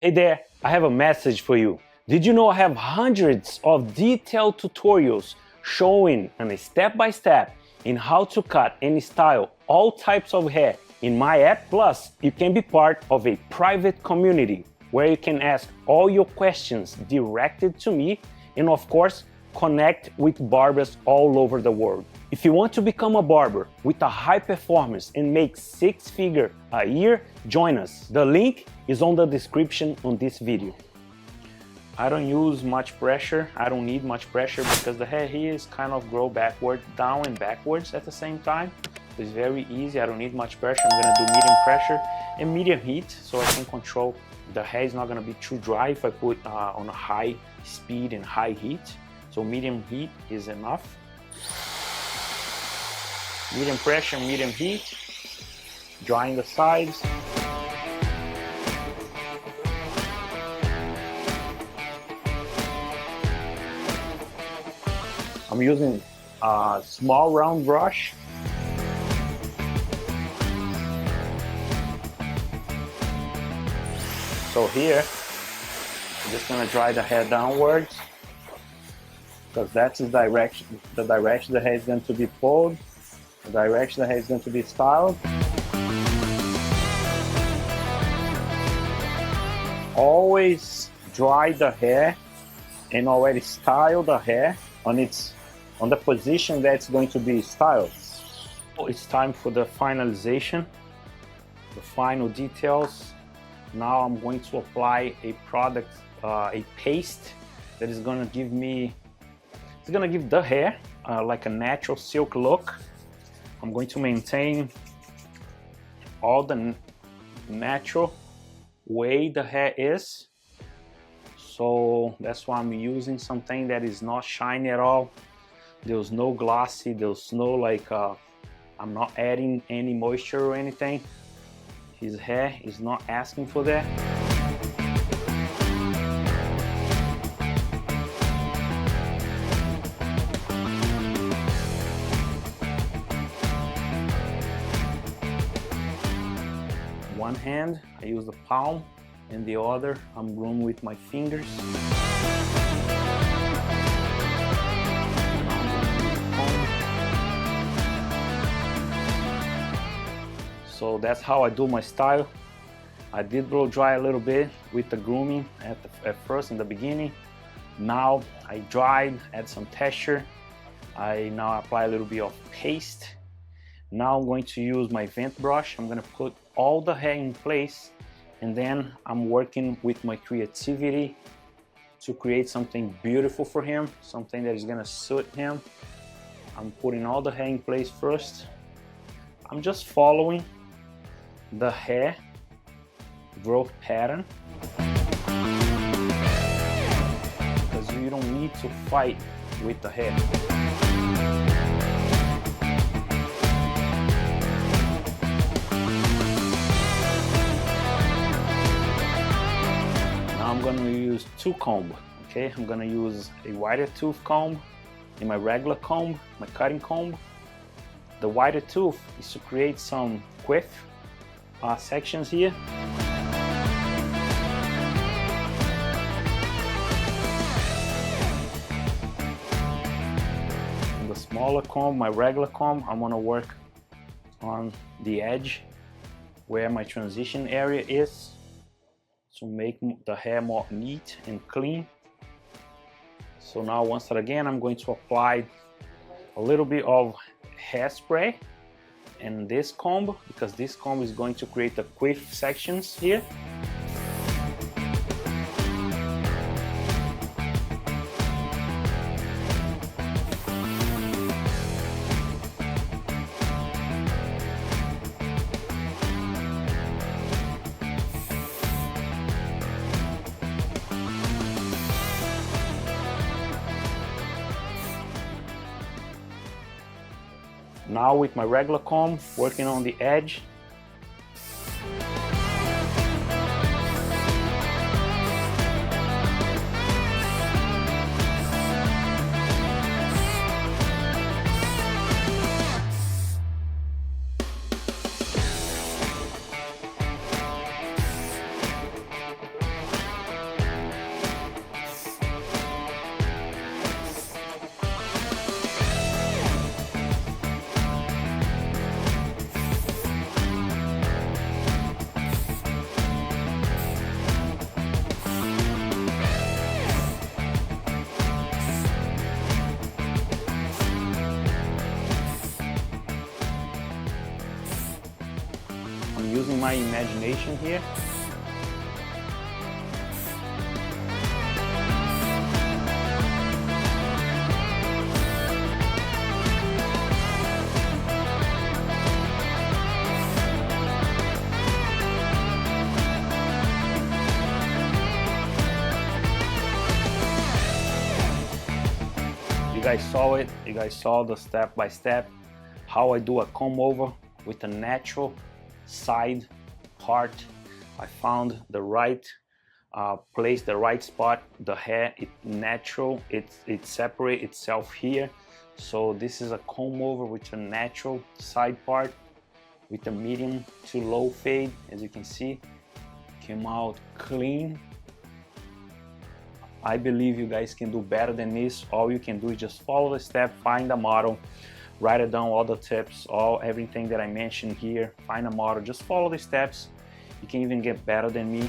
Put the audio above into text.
Hey there, I have a message for you. Did you know I have hundreds of detailed tutorials showing on a step-by-step in how to cut and style all types of hair in my app? Plus, you can be part of a private community where you can ask all your questions directed to me and of course, connect with barbers all over the world. If you want to become a barber with a high performance and make six figures a year, join us. The link is on the description on this video. I don't use much pressure. I don't need much pressure because the hair here is kind of grow backward, down and backwards at the same time. It's very easy. I don't need much pressure. I'm gonna do medium pressure and medium heat so I can control. The hair is not gonna be too dry if I put on a high speed and high heat. So medium heat is enough. Medium pressure, medium heat. Drying the sides. I'm using a small round brush. So here, I'm just gonna dry the hair downwards because that's the direction the hair is going to be pulled, the direction the hair is going to be styled. Always dry the hair and already style the hair on the position that's going to be styled. So it's time for the finalization, the final details. Now I'm going to apply a product, a paste that is going to give me, it's going to give the hair like a natural silk look. I'm going to maintain all the natural way the hair is. So that's why I'm using something that is not shiny at all. There's no glossy, there's no like, I'm not adding any moisture or anything. His hair is not asking for that. One hand, I use the palm, and the other, I'm grooming with my fingers. So that's how I do my style. I did blow dry a little bit with the grooming at first in the beginning. Now I dried, add some texture. I now apply a little bit of paste. Now I'm going to use my vent brush. I'm gonna put all the hair in place, and then I'm working with my creativity to create something beautiful for him, something that is gonna suit him. I'm putting all the hair in place first. I'm just following the hair growth pattern because you don't need to fight with the hair. Now I'm going to use two combs. Okay, I'm going to use a wider tooth comb and my regular comb, my cutting comb. The wider tooth is to create some quiff sections here. And the smaller comb, my regular comb, I'm gonna work on the edge where my transition area is to make the hair more neat and clean. So now once again, I'm going to apply a little bit of hairspray and this comb, because this comb is going to create the quiff sections here. Now with my regular comb, working on the edge. my imagination here. You guys saw it, you guys saw the step by step, how I do a comb over with a natural side part. I found the right place, the right spot. The hair, it's natural, it separates itself here. So this is a comb over with a natural side part with a medium to low fade. As you can see, came out clean. I believe you guys can do better than this. All you can do is just follow the step, find a model, write it down, all the tips, everything that I mentioned here, find a model, just follow the steps. You can even get better than me.